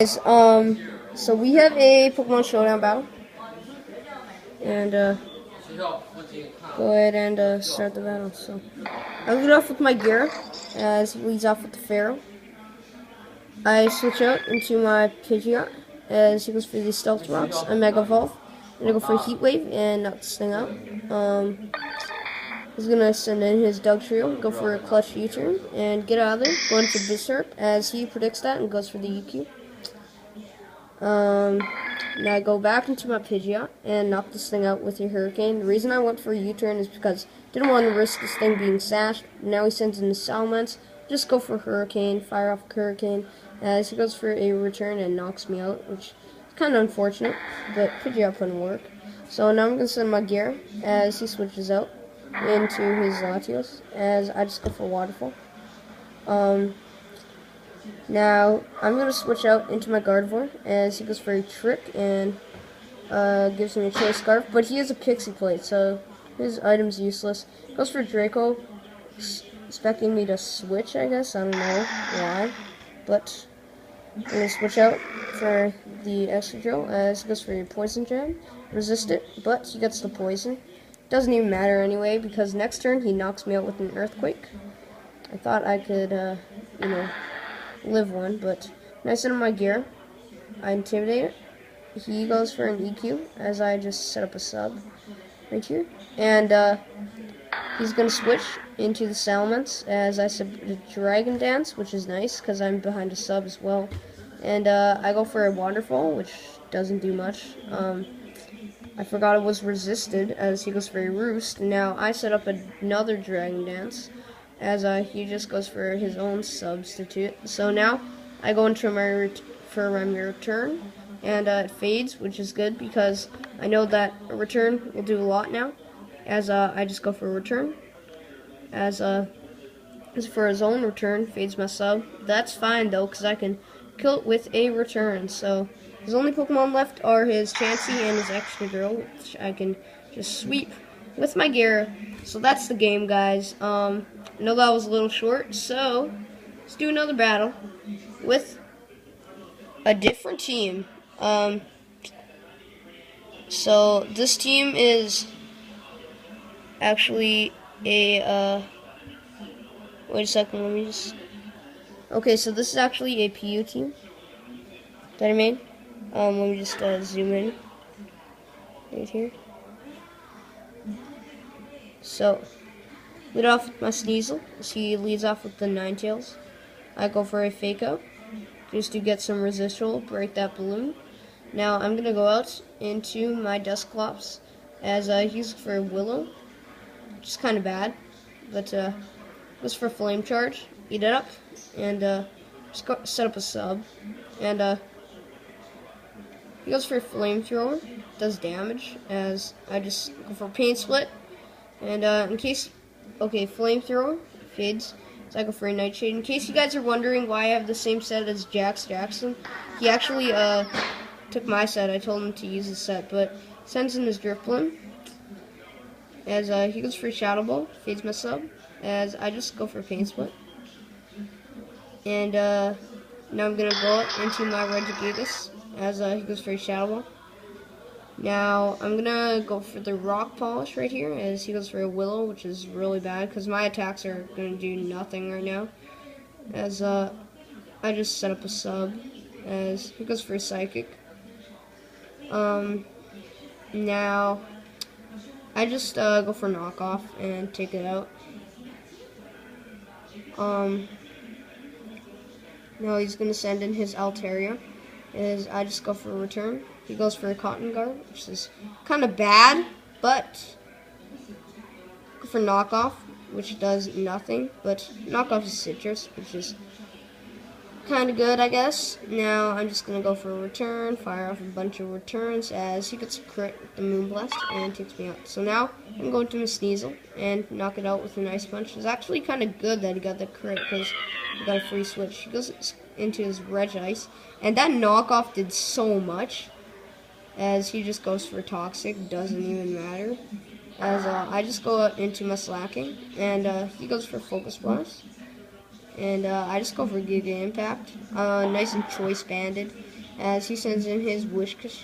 Guys, so we have a Pokemon Showdown battle, and go ahead and start the battle. So I lead off with my gyara, as he leads off with the Pharaoh. I switch out into my Pidgeot, as he goes for the Stealth Rocks. I Mega Evolve, and I go for a Heat Wave and knock this thing out. He's gonna send in his Dugtrio, go for a clutch U-turn, and get out of there. Going for Bisharp, as he predicts that and goes for the UQ. Now I go back into my Pidgeot and knock this thing out with your Hurricane. The reason I went for a U-turn is because I didn't want to risk this thing being sashed. Now he sends in the Salamence. Just go for Hurricane, fire off Hurricane, as he goes for a return and knocks me out, which is kind of unfortunate, but Pidgeot couldn't work. So now I'm going to send my Gyara, as he switches out into his Latios, as I just go for Waterfall. Now, I'm going to switch out into my Gardevoir, as he goes for a Trick and gives me a Choice Scarf, but he has a Pixie Plate, so his item's useless. Goes for Draco, expecting me to switch, I guess. I don't know why, but I'm going to switch out for the Excadrill, as he goes for a Poison Jab. Resist it, but he gets the Poison. Doesn't even matter anyway, because next turn he knocks me out with an Earthquake. I thought I could, live one, but when I send him my gear, I intimidate it. He goes for an EQ, as I just set up a sub right here. And he's going to switch into the Salamence, as I said the Dragon Dance, which is nice, because I'm behind a sub as well. And I go for a Waterfall, which doesn't do much. I forgot it was resisted, as he goes for a Roost. Now I set up another Dragon Dance, as he just goes for his own substitute. So now I go into my return, and it fades, which is good because I know that a return will do a lot now, as I just go for a return. As for his own return, fades my sub. That's fine though, because I can kill it with a return. So his only Pokemon left are his Chansey and his Excadrill, which I can just sweep with my Gyara. So that's the game, guys. I know that was a little short, so let's do another battle with a different team. So this team is actually a, wait a second, let me just, okay, so this is actually a PU team that I made. Let me just zoom in right here. So, lead off with my Sneasel, as he leads off with the Ninetales. I go for a Fake Out, just to get some residual, break that balloon. Now I'm going to go out into my Dusclops, as he's for a Willow, which is kind of bad, but goes for Flame Charge, eat it up, and just set up a sub. And he goes for a Flamethrower, does damage, as I just go for Pain Split. And in case, okay, Flamethrower fades, so I go for a Nightshade. In case you guys are wondering why I have the same set as Jackson, he actually took my set. I told him to use his set, but sends in his Drifblim, as he goes for a Shadow Ball, fades my sub, as I just go for a Pain Split. And now I'm going to go into my Regigigas, as he goes for a Shadow Ball. Now, I'm going to go for the Rock Polish right here, as he goes for a Willow, which is really bad, because my attacks are going to do nothing right now. As I just set up a sub, as he goes for a Psychic. Now, I just go for Knockoff and take it out. Now he's going to send in his Altaria, as I just go for a return. He goes for a Cotton Guard, which is kind of bad, but go for Knockoff, which does nothing, but Knockoff is Citrus, which is kind of good, I guess. Now I'm just going to go for a return, fire off a bunch of returns, as he gets a crit with the Moonblast and takes me out. So now I'm going to my Sneasel and knock it out with an Ice Punch. It's actually kind of good that he got the crit, because he got a free switch. He goes into his Regice, and that Knockoff did so much, as he just goes for Toxic, doesn't even matter. As I just go out into my Slacking, and he goes for Focus Blast. And I just go for Giga Impact. Nice and choice banded. as he sends in his Whiscash,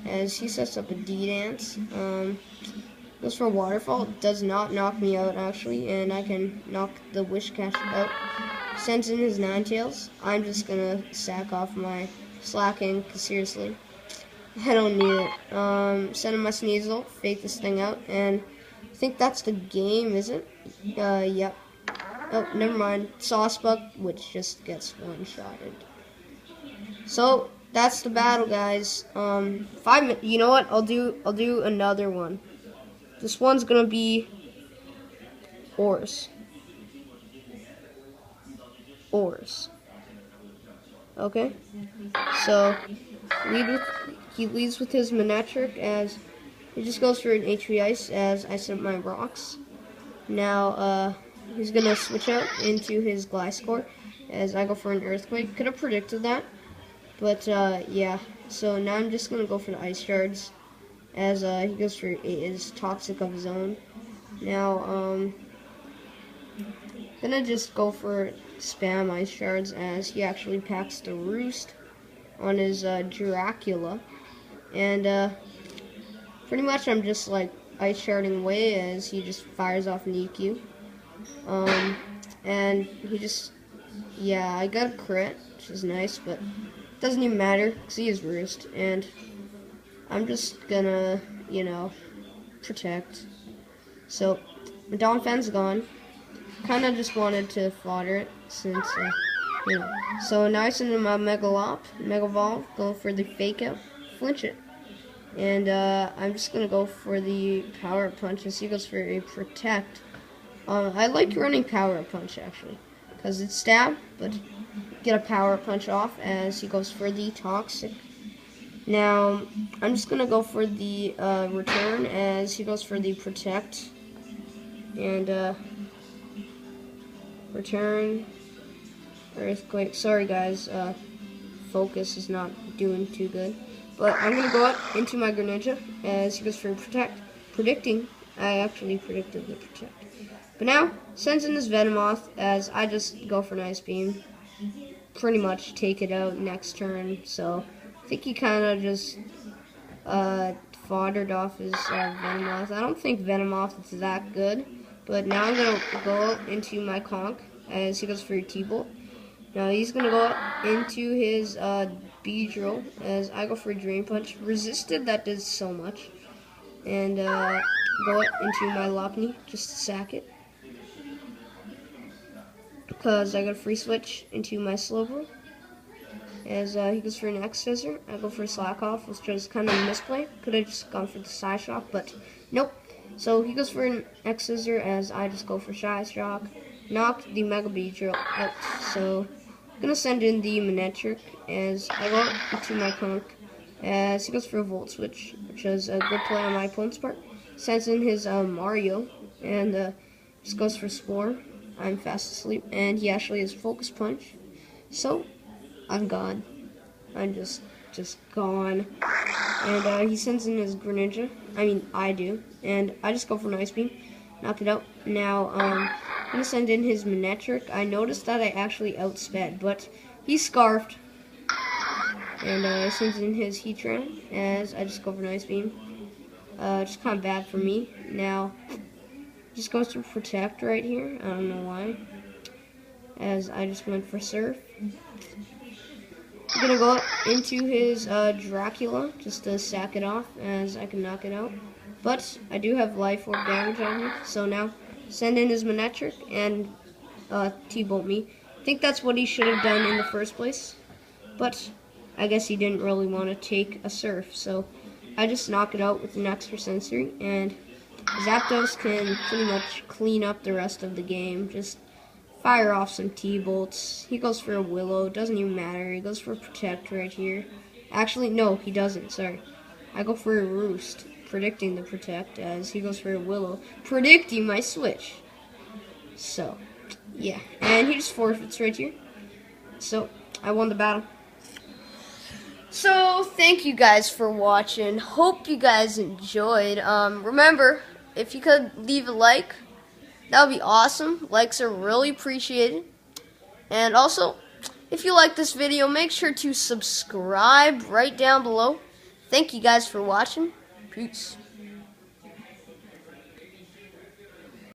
as he sets up a D-Dance. Goes for a Waterfall. Does not knock me out, actually, and I can knock the Whiscash out. Sends in his Ninetales. I'm just gonna sack off my Slacking, because seriously, I don't need it. Send in my Sneasel, fake this thing out, and I think that's the game, is it? Yep. Oh, never mind. Saucebuck, which just gets one-shotted. So that's the battle, guys. 5 minutes. You know what? I'll do another one. This one's gonna be oars. Oars. Okay. So he leads with his Manectric, as he just goes for an HP Ice as I set up my rocks. Now he's gonna switch out into his Gliscor as I go for an Earthquake. Could have predicted that, but yeah. So now I'm just gonna go for the Ice Shards as he goes for his Toxic of his own. Now gonna just go for spam Ice Shards as he actually packs the Roost on his Dracula, and pretty much I'm just like Ice Sharding away as he just fires off an EQ. And he just, yeah, I got a crit, which is nice, but it doesn't even matter because he is Roost, and I'm just gonna, you know, protect. So the Donphan's gone. Kind of just wanted to fodder it since, you know. So now I send him a Mega Evolve, go for the Fake Out, flinch it. And I'm just going to go for the Power Punch as he goes for a Protect. I like running Power Punch, actually, because it's stab, but get a Power Punch off as he goes for the Toxic. Now, I'm just going to go for the Return as he goes for the Protect. And Return, Earthquake. Sorry guys, focus is not doing too good. But I'm going to go up into my Greninja as he goes for Protect. Predicting, I actually predicted the Protect. But now, sends in this Venomoth as I just go for an Ice Beam. Pretty much take it out next turn. So, I think he kind of just foddered off his Venomoth. I don't think Venomoth is that good. But now I'm going to go into my Conk as he goes for a T-Bolt. Now he's going to go into his Beedrill as I go for a Drain Punch. Resisted, that does so much. And go into my Lopunny just to sack it. Because I got a free switch into my Slowbro. As he goes for an X-Scissor, I go for a Slack Off, which was kind of a misplay. Could have just gone for the Psy Shock, but nope. So he goes for an X-Scissor as I just go for Psy Shock. Knocked the Mega Beedrill out. So I'm going to send in the Manectric as I go into my Conk. As he goes for a Volt Switch, which is a good play on my opponent's part. Sends in his Mario and just goes for Spore. I'm fast asleep. And he actually has Focus Punch. So I'm gone. I'm just gone. And he sends in his Greninja. I mean, I do. And I just go for an Ice Beam. Knock it out. Now, I'm going to send in his Manectric. I noticed that I actually outsped, but he's Scarfed. And he sends in his Heatran as I just go for an Ice Beam. Just kind of bad for me. Now, just goes to Protect right here. I don't know why. As I just went for Surf. I'm going to go into his Dracula just to sack it off as I can knock it out. But I do have Life Orb damage on him. So now send in his Manectric and T-Bolt me. I think that's what he should have done in the first place. But I guess he didn't really want to take a Surf. So I just knock it out with an extra sensory. And Zapdos can pretty much clean up the rest of the game. Just fire off some T-Bolts. He goes for a Willow. Doesn't even matter. He goes for a Protect right here. Actually, no, he doesn't. Sorry. I go for a Roost, predicting the Protect, as he goes for a Willow, predicting my switch. So, yeah. And he just forfeits right here. So, I won the battle. So, thank you guys for watching. Hope you guys enjoyed. Remember, if you could leave a like, that would be awesome. Likes are really appreciated. And also, If you like this video, make sure to subscribe right down below. Thank you guys for watching. Peace.